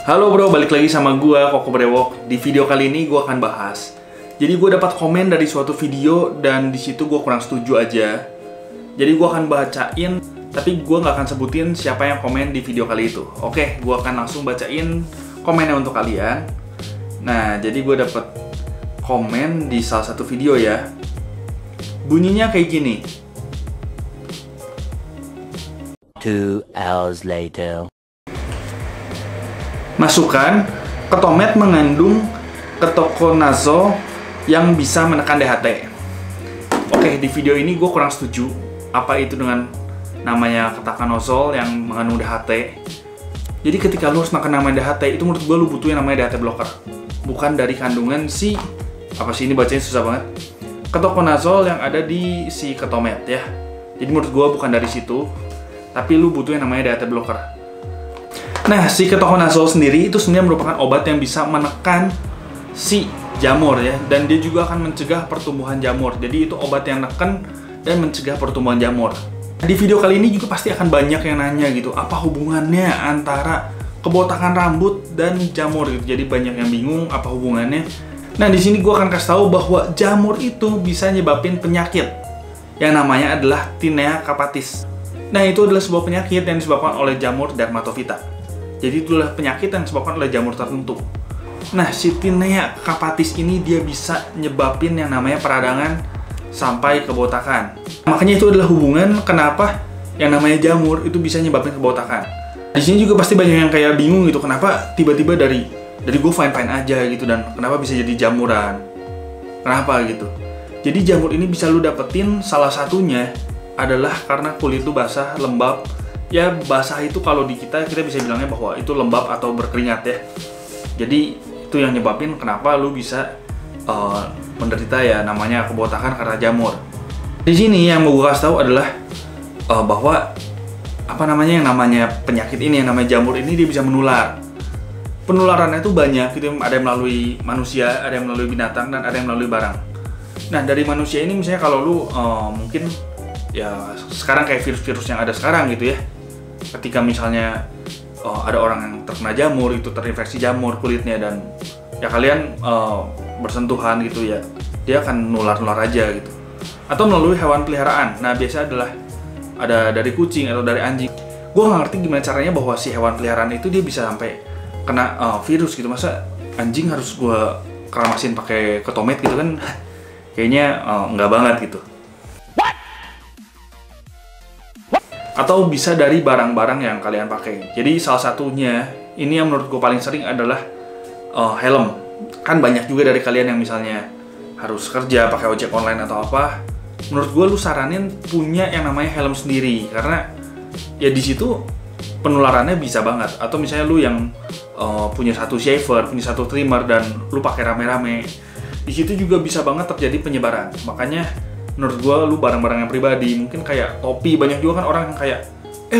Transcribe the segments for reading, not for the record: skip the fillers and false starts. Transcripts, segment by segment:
Halo bro, balik lagi sama gua Koko Brewok. Di video kali ini gua akan bahas. Jadi gua dapat komen dari suatu video dan di situ gua kurang setuju aja. Jadi gua akan bacain, tapi gua nggak akan sebutin siapa yang komen di video kali itu. Oke, gua akan langsung bacain komennya untuk kalian. Nah, jadi gua dapat komen di salah satu video ya. Bunyinya kayak gini. 2 hours later. Masukan, ketomet mengandung ketokonazol yang bisa menekan DHT. Oke, di video ini gue kurang setuju apa itu dengan namanya ketokonazol yang mengandung DHT. Jadi ketika lu harus makan namanya DHT, itu menurut gue lu butuh yang namanya DHT blocker. Bukan dari kandungan si, apa sih ini bacanya susah banget, ketokonazol yang ada di si ketomet ya. Jadi menurut gue bukan dari situ, tapi lu butuh yang namanya DHT blocker. Nah, si ketokonazol sendiri itu sebenarnya merupakan obat yang bisa menekan si jamur ya, dan dia juga akan mencegah pertumbuhan jamur. Jadi itu obat yang neken dan mencegah pertumbuhan jamur. Di video kali ini juga pasti akan banyak yang nanya gitu, apa hubungannya antara kebotakan rambut dan jamur gitu. Jadi banyak yang bingung apa hubungannya. Nah, di sini gue akan kasih tahu bahwa jamur itu bisa nyebabin penyakit yang namanya adalah Tinea capatis. Nah, itu adalah sebuah penyakit yang disebabkan oleh jamur Dermatophyta. Jadi itulah penyakit yang disebabkan oleh jamur tertentu. Nah, si Tinea capatis ini dia bisa nyebabin yang namanya peradangan sampai kebotakan. Makanya itu adalah hubungan kenapa yang namanya jamur itu bisa nyebabin kebotakan. Di sini juga pasti banyak yang kayak bingung gitu, kenapa tiba-tiba dari gue fine-fine aja gitu, dan kenapa bisa jadi jamuran? Kenapa gitu? Jadi jamur ini bisa lu dapetin salah satunya adalah karena kulit lu basah, lembab. Ya, basah itu kalau di kita bisa bilangnya bahwa itu lembab atau berkeringat ya. Jadi itu yang nyebabin kenapa lu bisa menderita ya namanya kebotakan karena jamur. Di sini yang mau gue kasih tahu adalah bahwa apa namanya yang namanya penyakit ini, yang namanya jamur ini dia bisa menular. Penularannya itu banyak gitu, ada yang melalui manusia, ada yang melalui binatang, dan ada yang melalui barang. Nah, dari manusia ini misalnya kalau lu mungkin ya sekarang kayak virus-virus yang ada sekarang gitu ya. Ketika misalnya ada orang yang terkena jamur, itu terinfeksi jamur kulitnya, dan ya kalian bersentuhan gitu ya, dia akan nular-nular aja gitu. Atau melalui hewan peliharaan. Nah, biasa adalah ada dari kucing atau dari anjing. Gue nggak ngerti gimana caranya bahwa si hewan peliharaan itu dia bisa sampai kena virus gitu. Masa anjing harus gue keramasin pakai ketomet gitu kan? Kayaknya nggak banget gitu. Atau bisa dari barang-barang yang kalian pakai. Jadi salah satunya ini yang menurut gue paling sering adalah helm. Kan banyak juga dari kalian yang misalnya harus kerja pakai ojek online atau apa. Menurut gue lu saranin punya yang namanya helm sendiri, karena ya di situ penularannya bisa banget. Atau misalnya lu yang punya satu shaver, punya satu trimmer, dan lu pakai rame-rame, di situ juga bisa banget terjadi penyebaran. Makanya menurut gue lu barang-barang yang pribadi, mungkin kayak topi, banyak juga kan orang yang kayak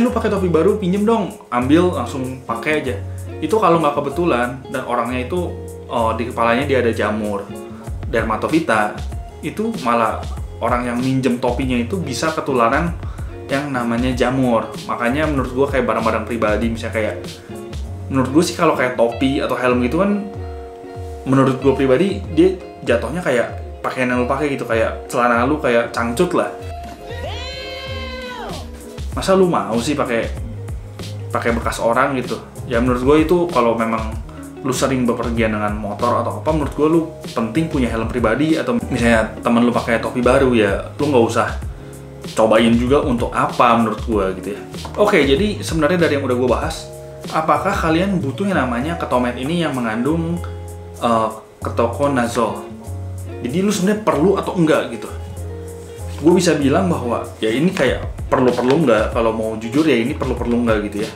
lu pakai topi baru, pinjem dong, ambil langsung pakai aja. Itu kalau nggak kebetulan dan orangnya itu di kepalanya dia ada jamur Dermatophyta, itu malah orang yang minjem topinya itu bisa ketularan yang namanya jamur. Makanya menurut gue kayak barang-barang pribadi, misalnya kayak menurut gue sih kalau kayak topi atau helm gitu kan, menurut gue pribadi dia jatuhnya kayak pakaian yang lu pakai gitu, kayak celana lu kayak cangcut lah. Masa lu mau sih pakai bekas orang gitu? Ya menurut gue itu kalau memang lu sering bepergian dengan motor atau apa, menurut gue lu penting punya helm pribadi. Atau misalnya temen lu pakai topi baru, ya lu nggak usah cobain juga untuk apa menurut gue gitu ya. Oke, jadi sebenarnya dari yang udah gue bahas, apakah kalian butuh yang namanya ketomet ini yang mengandung ketokonazol? Jadi lu sebenarnya perlu atau enggak gitu? Gue bisa bilang bahwa ya ini kayak perlu-perlu enggak. Kalau mau jujur ya ini perlu-perlu enggak gitu ya.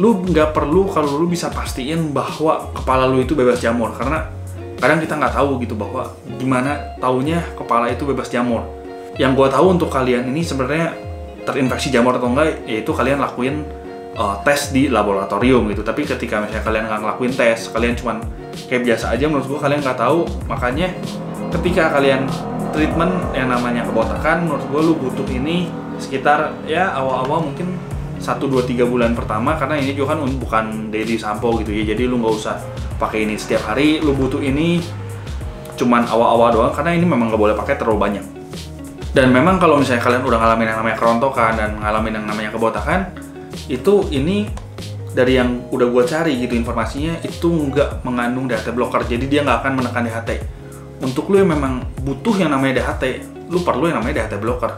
Lu nggak perlu kalau lu bisa pastiin bahwa kepala lu itu bebas jamur, karena kadang kita nggak tahu gitu bahwa gimana taunya kepala itu bebas jamur. Yang gue tahu untuk kalian ini sebenarnya terinfeksi jamur atau enggak, yaitu kalian lakuin tes di laboratorium gitu. Tapi ketika misalnya kalian nggak ngelakuin tes, kalian cuman kayak biasa aja, menurut gue kalian nggak tahu. Makanya ketika kalian treatment yang namanya kebotakan, menurut gue lu butuh ini sekitar ya awal-awal mungkin 1, 2, 3 bulan pertama, karena ini juga kan bukan daily sampo gitu ya, jadi lu nggak usah pakai ini setiap hari. Lu butuh ini cuman awal-awal doang, karena ini memang nggak boleh pakai terlalu banyak. Dan memang kalau misalnya kalian udah ngalamin yang namanya kerontokan dan ngalamin yang namanya kebotakan, itu ini dari yang udah gue cari gitu informasinya, itu nggak mengandung DHT blocker, jadi dia nggak akan menekan DHT. Untuk lu yang memang butuh yang namanya DHT, lu perlu yang namanya DHT blocker.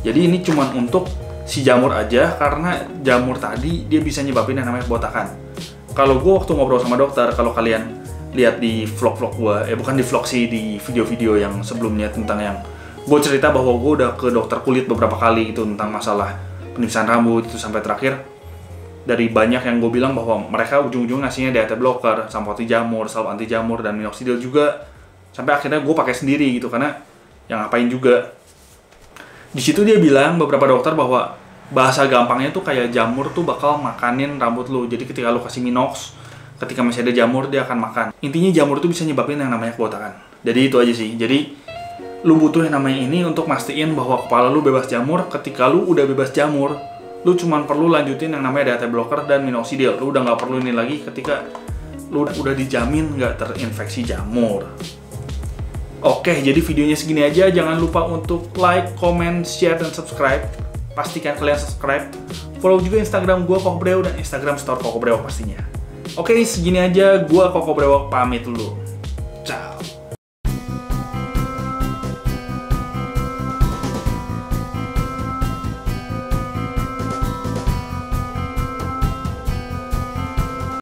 Jadi ini cuman untuk si jamur aja, karena jamur tadi dia bisa nyebabin yang namanya kebotakan. Kalau gue waktu ngobrol sama dokter, kalau kalian lihat di vlog-vlog gue, bukan di vlog sih, di video-video yang sebelumnya tentang yang gue cerita bahwa gue udah ke dokter kulit beberapa kali itu tentang masalah penipisan rambut itu, sampai terakhir dari banyak yang gue bilang bahwa mereka ujung-ujung ngasihnya DHT blocker, sampo anti jamur, salep anti jamur, dan minoxidil juga, sampai akhirnya gue pakai sendiri gitu, karena yang ngapain juga. Di situ dia bilang beberapa dokter bahwa bahasa gampangnya tuh kayak jamur tuh bakal makanin rambut lu. Jadi ketika lu kasih minox, ketika masih ada jamur dia akan makan. Intinya jamur tuh bisa nyebabin yang namanya kebotakan. Jadi itu aja sih. Jadi lu butuh yang namanya ini untuk mastiin bahwa kepala lu bebas jamur. Ketika lu udah bebas jamur, lu cuman perlu lanjutin yang namanya DHT blocker dan minoxidil. Lu udah nggak perlu ini lagi ketika lu udah dijamin nggak terinfeksi jamur. Oke, jadi videonya segini aja. Jangan lupa untuk like, comment, share, dan subscribe. Pastikan kalian subscribe. Follow juga Instagram gua Koko Brewok dan Instagram store Koko Brewok pastinya. Oke, segini aja. Gua Koko Brewok pamit dulu.